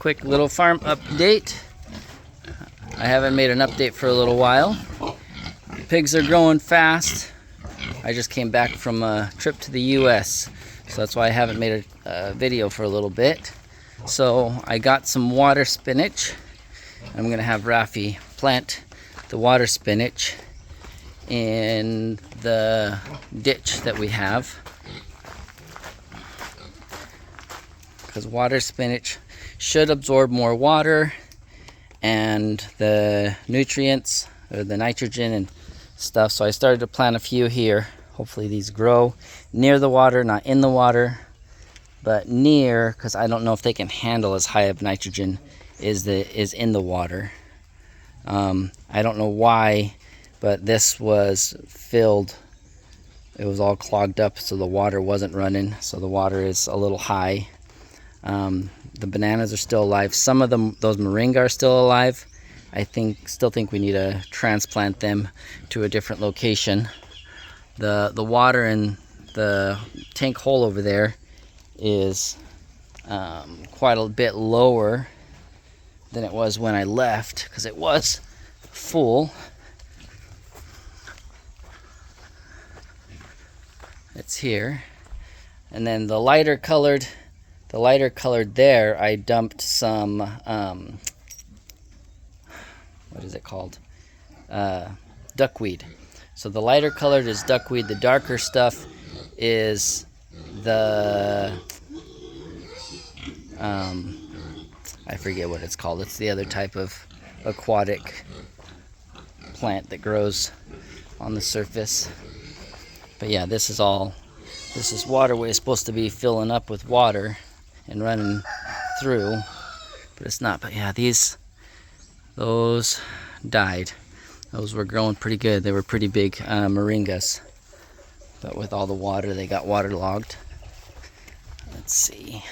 quick little farm update. I haven't made an update for a little while. Pigs are growing fast. I just came back from a trip to the US, so that's why I haven't made a video for a little bit. So I got some water spinach. I'm gonna have Rafi plant the water spinach in the ditch that we have, because water spinach should absorb more water and the nutrients or the nitrogen and stuff. So I started to plant a few here. Hopefully these grow near the water, not in the water, but near, because I don't know if they can handle as high of nitrogen is in the water. I don't know why, but this was filled. It was all clogged up, so the water wasn't running. So the water is a little high. The bananas are still alive. Some of them, those moringa, are still alive. I still think we need to transplant them to a different location. The water in the tank hole over there is quite a bit lower than it was when I left, because it was full. It's here. And then the lighter colored there, I dumped some what is it called, duckweed. So the lighter colored is duckweed. The darker stuff is the I forget what it's called. It's the other type of aquatic plant that grows on the surface. But yeah, this is waterway. It's supposed to be filling up with water and running through, but it's not. But yeah, those died. Those were growing pretty good. They were pretty big moringas, but with all the water, they got waterlogged. Let's see.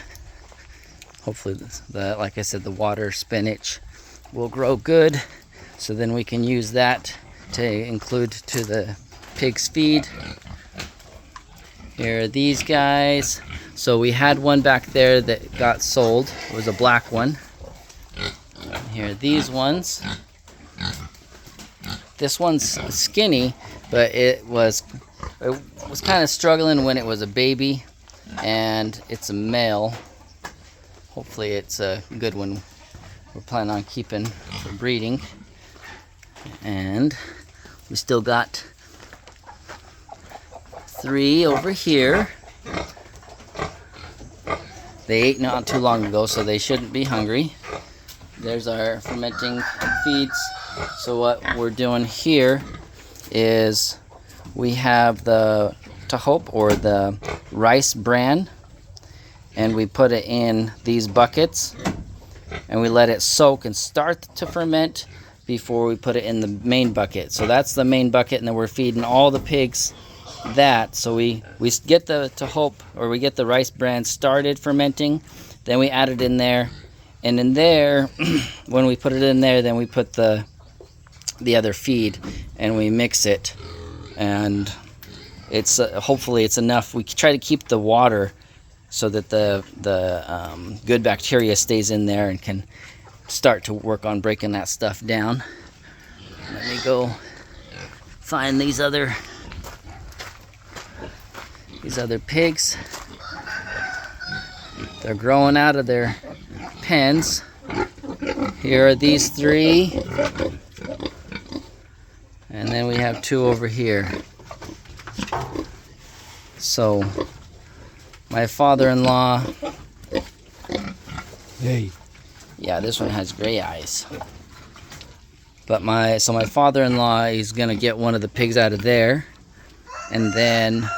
Hopefully, like I said, the water spinach will grow good, so then we can use that to include to the pig's feed. Here are these guys. So we had one back there that got sold. It was a black one. Here are these ones. This one's skinny, but it was kind of struggling when it was a baby, and it's a male. Hopefully it's a good one. We're planning on keeping for breeding. And we still got 3 over here. They ate not too long ago, so they shouldn't be hungry. There's our fermenting feeds. So what we're doing here is we have the tahope, or the rice bran, and we put it in these buckets and we let it soak and start to ferment before we put it in the main bucket. So that's the main bucket, and then we're feeding all the pigs that. So we get the tahope, or we get the rice bran started fermenting, then we add it in there, and in there when we put it in there, then we put the other feed and we mix it, and it's hopefully it's enough. We try to keep the water so that the good bacteria stays in there and can start to work on breaking that stuff down. Let me go find these other pigs. They're growing out of their pens. Here are these 3, and then we have 2 over here. So my father-in-law, hey, yeah, this one has gray eyes. But my father-in-law is gonna get one of the pigs out of there, and then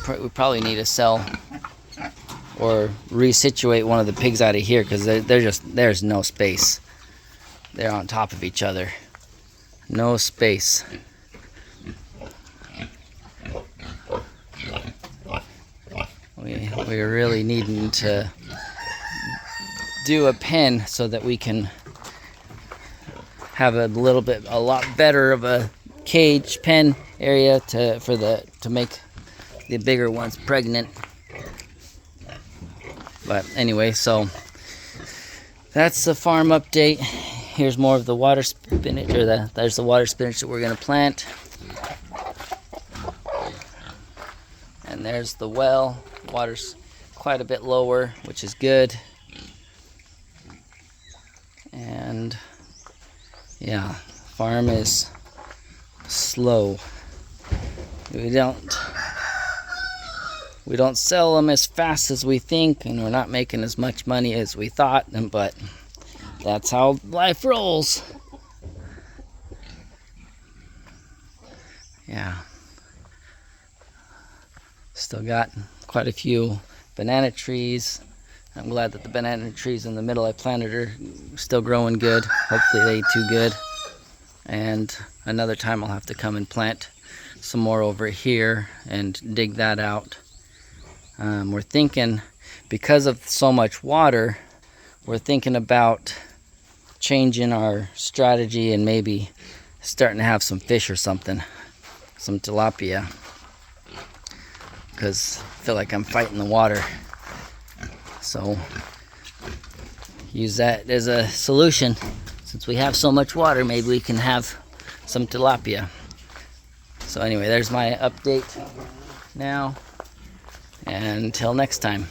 we probably need to sell or resituate one of the pigs out of here, because there's no space. They're on top of each other. No space. We're really needing to do a pen so that we can have a lot better of a cage pen area to make the bigger ones pregnant. But anyway, so that's the farm update. Here's more of the water spinach, or there's the water spinach that we're going to plant. And there's the well. Water's quite a bit lower, which is good. And yeah, farm is slow. We don't sell them as fast as we think, and we're not making as much money as we thought, but that's how life rolls. Yeah. Still got quite a few banana trees. I'm glad that the banana trees in the middle I planted are still growing good. Hopefully they do good. And another time I'll have to come and plant some more over here and dig that out. We're thinking, because of so much water, we're thinking about changing our strategy and maybe starting to have some fish or something, some tilapia, because I feel like I'm fighting the water. So use that as a solution. Since we have so much water, maybe we can have some tilapia. So anyway, there's my update now. And until next time.